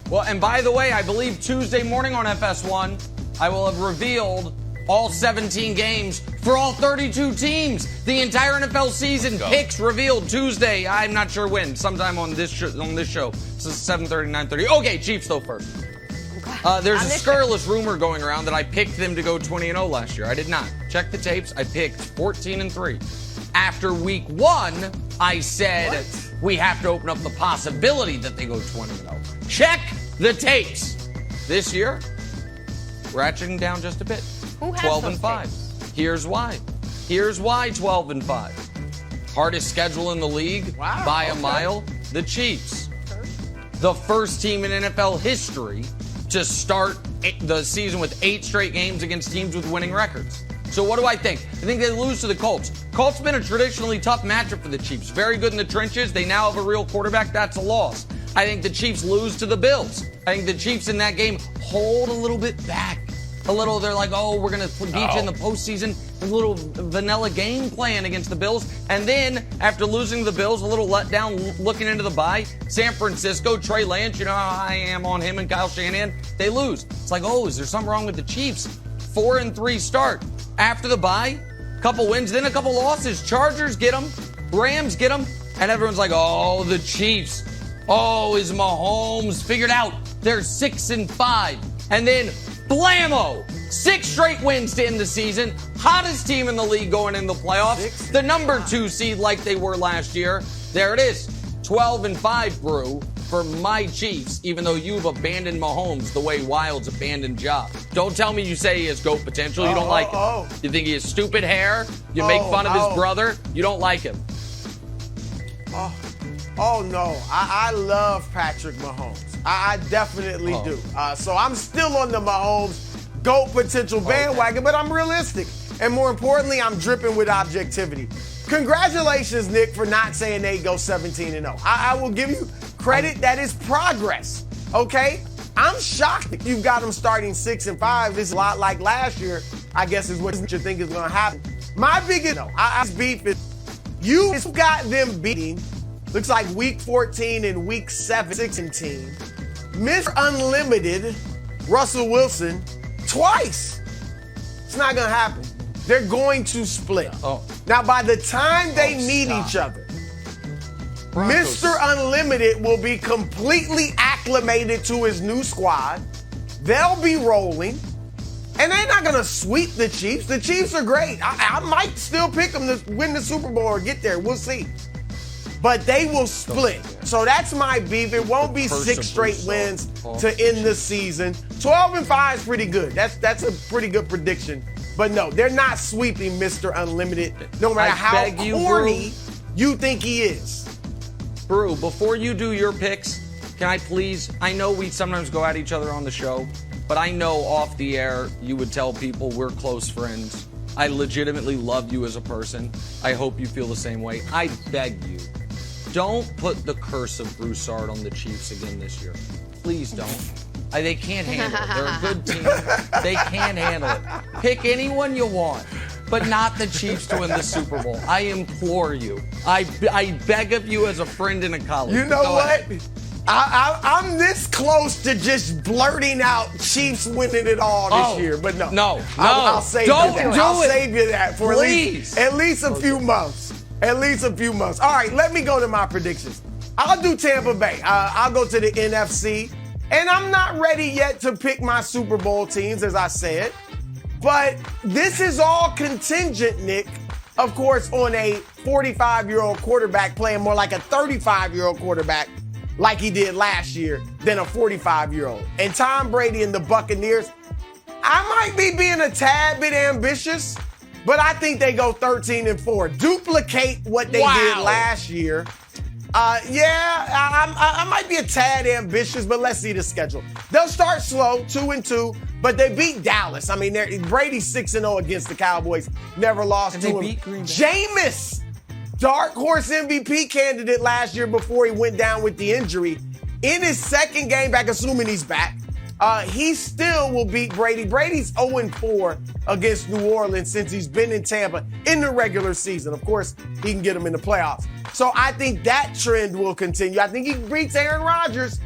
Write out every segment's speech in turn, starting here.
Well, and by the way, I believe Tuesday morning on FS1, I will have revealed all 17 games for all 32 teams. The entire NFL season picks revealed Tuesday. I'm not sure when. Sometime on this show. So 7:30, 9:30. Okay, Chiefs though first. There's a scurrilous rumor going around that I picked them to go 20-0 last year. I did not. Check the tapes. I picked 14-3. After week 1, I said we have to open up the possibility that they go 20-0. Check the tapes. This year, ratcheting down just a bit. 12-5. Here's why. Here's why 12-5. Hardest schedule in the league by a mile. The Chiefs. The first team in NFL history to start the season with 8 straight games against teams with winning records. So what do I think? I think they lose to the Colts. Colts been a traditionally tough matchup for the Chiefs. Very good in the trenches. They now have a real quarterback. That's a loss. I think the Chiefs lose to the Bills. I think the Chiefs in that game hold a little bit back. They're like, oh, we're going to beat you in the postseason. A little vanilla game plan against the Bills. And then, after losing to the Bills, a little letdown looking into the bye. San Francisco, Trey Lance, you know how I am on him and Kyle Shanahan. They lose. It's like, oh, is there something wrong with the Chiefs? 4-3 start. After the bye, couple wins, then a couple losses. Chargers get them. Rams get them. And everyone's like, oh, the Chiefs. Oh, is Mahomes figured out? They're 6-5. And then, blammo! 6 straight wins to end the season. Hottest team in the league going in the playoffs. The number 2 seed like they were last year. There it is. 12-5, Brew, for my Chiefs, even though you've abandoned Mahomes the way Wild's abandoned Ja. Don't tell me you say he has GOAT potential. You don't like him. You think he has stupid hair. You make fun of his brother. You don't like him. Oh, no. I love Patrick Mahomes. I definitely do. So I'm still on the Mahomes GOAT potential bandwagon, but I'm realistic. And more importantly, I'm dripping with objectivity. Congratulations, Nick, for not saying they go 17-0. I will give you credit. That is progress, okay? I'm shocked that you've got them starting 6-5. This is a lot like last year, I guess, is what you think is going to happen. My biggest beef is you've got them beating, looks like week 14 and week 17. Mr. Unlimited, Russell Wilson, twice. It's not going to happen. They're going to split. Now, by the time they meet each other, Mr. Unlimited will be completely acclimated to his new squad. They'll be rolling. And they're not going to sweep the Chiefs. The Chiefs are great. I might still pick them to win the Super Bowl or get there. We'll see. But they will split. So that's my beef. It won't be 6 straight wins to end the season. 12-5 is pretty good. That's a pretty good prediction. But no, they're not sweeping Mr. Unlimited, no matter how corny you think he is. Brew, before you do your picks, can I please, I know we sometimes go at each other on the show, but I know off the air you would tell people we're close friends. I legitimately love you as a person. I hope you feel the same way. I beg you, don't put the curse of Broussard on the Chiefs again this year. Please don't. They can't handle it. They're a good team. They can't handle it. Pick anyone you want, but not the Chiefs to win the Super Bowl. I implore you. I beg of you as a friend and a colleague. You know what? I'm this close to just blurting out Chiefs winning it all this year, but no. I'll save you that. I'll save you that for at least a few months. At least a few months. All right, let me go to my predictions. I'll do Tampa Bay. I'll go to the NFC. And I'm not ready yet to pick my Super Bowl teams, as I said. But this is all contingent, Nick, of course, on a 45-year-old quarterback playing more like a 35-year-old quarterback like he did last year than a 45-year-old. And Tom Brady and the Buccaneers, I might be being a tad bit ambitious, but I think they go 13-4. Duplicate what they did last year. I might be a tad ambitious, but let's see the schedule. They'll start slow, 2-2, but they beat Dallas. I mean, Brady's 6-0 against the Cowboys. Never lost to him. Jameis, dark horse MVP candidate last year before he went down with the injury. In his second game back, assuming he's back, he still will beat Brady. Brady's 0-4 against New Orleans since he's been in Tampa in the regular season. Of course, he can get them in the playoffs. So I think that trend will continue. I think he beats Aaron Rodgers.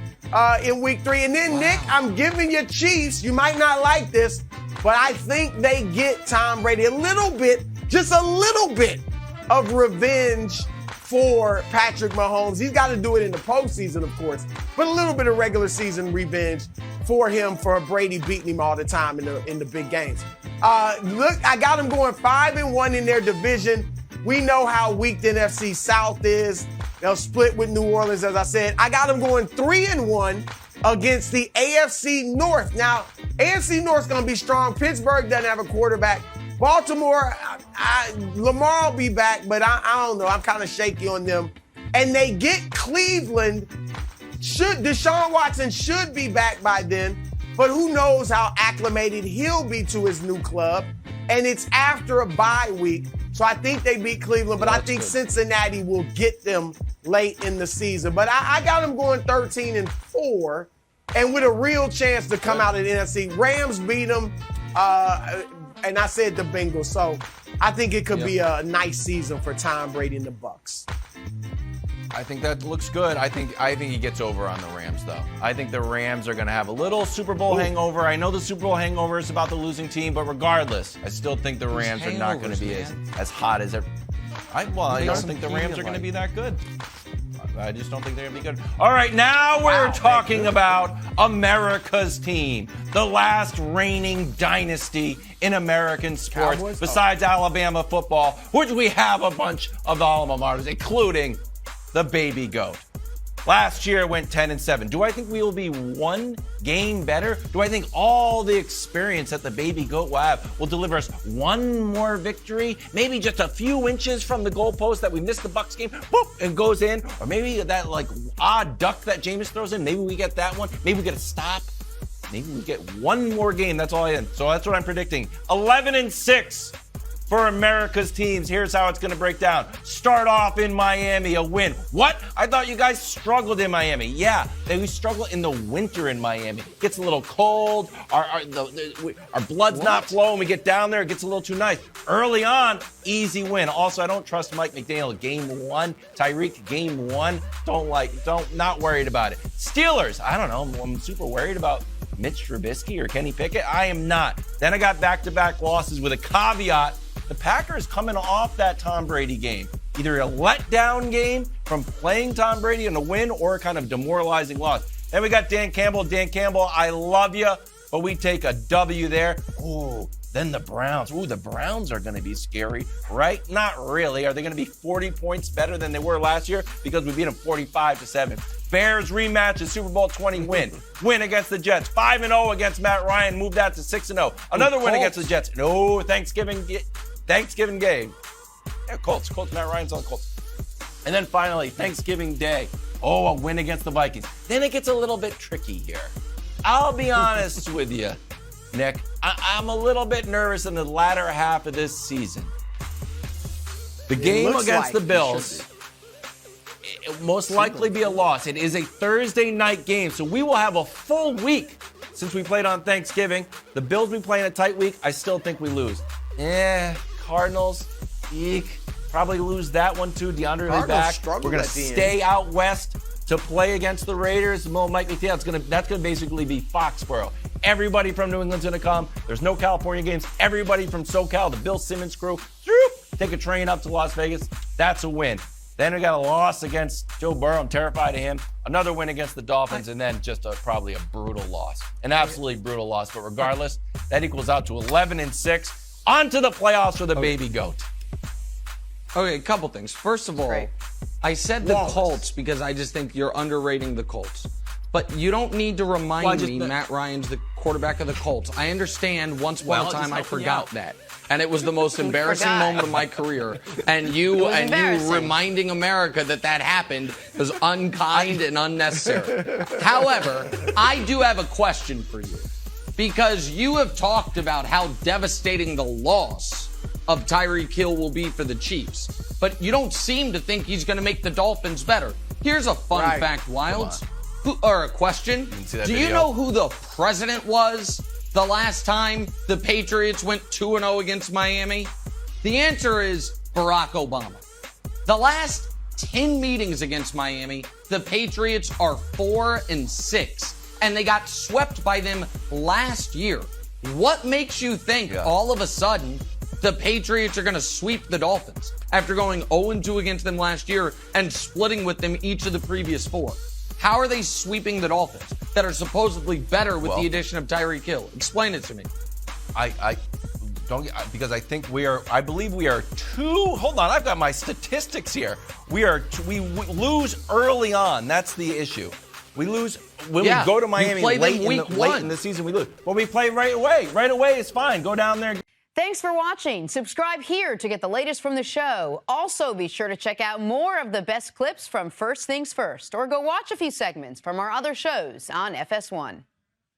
in week 3. And then, Nick, I'm giving you Chiefs. You might not like this, but I think they get Tom Brady a little bit, just a little bit of revenge for Patrick Mahomes. He's got to do it in the postseason, of course, but a little bit of regular season revenge for him for Brady beating him all the time in the big games. Look, I got them going 5-1 in their division. We know how weak the NFC South is. They'll split with New Orleans, as I said. I got them going 3-1 against the AFC North. Now, AFC North's going to be strong. Pittsburgh doesn't have a quarterback. Baltimore, Lamar will be back, but I don't know. I'm kind of shaky on them. And they get Cleveland. Deshaun Watson should be back by then, but who knows how acclimated he'll be to his new club. And it's after a bye week. So I think they beat Cleveland, but I think Cincinnati will get them late in the season. But I got them going 13-4, and with a real chance to come out of the NFC. Rams beat them, and I said the Bengals. So I think it could be a nice season for Tom Brady and the Bucs. I think that looks good. I think he gets over on the Rams, though. I think the Rams are going to have a little Super Bowl hangover. I know the Super Bowl hangover is about the losing team, but regardless, I still think the Rams are not going to be as hot as they're. I don't think the Rams are going to be that good. I just don't think they're going to be good. All right, now we're talking about America's team, the last reigning dynasty in American sports, Cowboys? besides Alabama football, which we have a bunch of alma maters, including the baby goat. Last year it went 10-7. Do I think we will be one game better? Do I think all the experience that the baby goat will have will deliver us one more victory? Maybe just a few inches from the goalpost that we missed the Bucs game, boop, and goes in. Or maybe that odd duck that Jameis throws in, maybe we get that one. Maybe we get a stop. Maybe we get one more game. That's all I am. So that's what I'm predicting. 11-6. For America's teams, here's how it's going to break down. Start off in Miami, a win. What? I thought you guys struggled in Miami. Yeah, we struggle in the winter in Miami. It gets a little cold. Our blood's not flowing. We get down there, it gets a little too nice. Early on, easy win. Also, I don't trust Mike McDaniel. Game 1, Tyreek, game 1. Not worried about it. Steelers, I don't know. I'm super worried about Mitch Trubisky or Kenny Pickett. I am not. Then I got back-to-back losses with a caveat. The Packers coming off that Tom Brady game. Either a letdown game from playing Tom Brady in a win or a kind of demoralizing loss. Then we got Dan Campbell. Dan Campbell, I love you, but we take a W there. Ooh, then the Browns. Ooh, the Browns are going to be scary, right? Not really. Are they going to be 40 points better than they were last year? Because we beat them 45-7. Bears rematch, a Super Bowl 20 win. Win against the Jets. 5-0 against Matt Ryan. Moved that to 6-0. Another win against the Jets. No, Thanksgiving game. Yeah, Colts. Matt Ryan's on the Colts. And then finally, Thanksgiving Day. Oh, a win against the Vikings. Then it gets a little bit tricky here. I'll be honest with you, Nick. I'm a little bit nervous in the latter half of this season. The game against the Bills, it will most likely be a loss. It is a Thursday night game, so we will have a full week since we played on Thanksgiving. The Bills be playing a tight week. I still think we lose. Cardinals, eek. Probably lose that one too. DeAndre will be back. We're going to stay out west to play against the Raiders. Mike McDaniel, that's going to basically be Foxborough. Everybody from New England's going to come. There's no California games. Everybody from SoCal, the Bill Simmons crew, take a train up to Las Vegas. That's a win. Then we got a loss against Joe Burrow. I'm terrified of him. Another win against the Dolphins, and then just probably a brutal loss. An absolutely brutal loss. But regardless, that equals out to 11-6. On to the playoffs for the baby goat. Okay, a couple things. First of all, I said the Colts because I just think you're underrating the Colts. But you don't need to remind me Matt Ryan's the quarterback of the Colts. I understand once upon a time I forgot that. And it was the most embarrassing moment of my career. And you reminding America that happened was unkind and unnecessary. However, I do have a question for you. Because you have talked about how devastating the loss of Tyreek Hill will be for the Chiefs. But you don't seem to think he's going to make the Dolphins better. Here's a fun fact, Wilds. Or a question. Do you know who the president was the last time the Patriots went 2-0 against Miami? The answer is Barack Obama. The last 10 meetings against Miami. The Patriots are 4-6, and they got swept by them last year. What makes you think all of a sudden the Patriots are going to sweep the Dolphins after going 0-2 against them last year and splitting with them each of the previous 4? How are they sweeping the Dolphins that are supposedly better with the addition of Tyreek Hill? Explain it to me. I don't, because I think I believe we are hold on, I've got my statistics here. We lose early on. That's the issue. We lose when we go to Miami late in the season, we lose. Well, we play right away. Right away is fine. Go down there. Thanks for watching. Subscribe here to get the latest from the show. Also, be sure to check out more of the best clips from First Things First, or go watch a few segments from our other shows on FS1.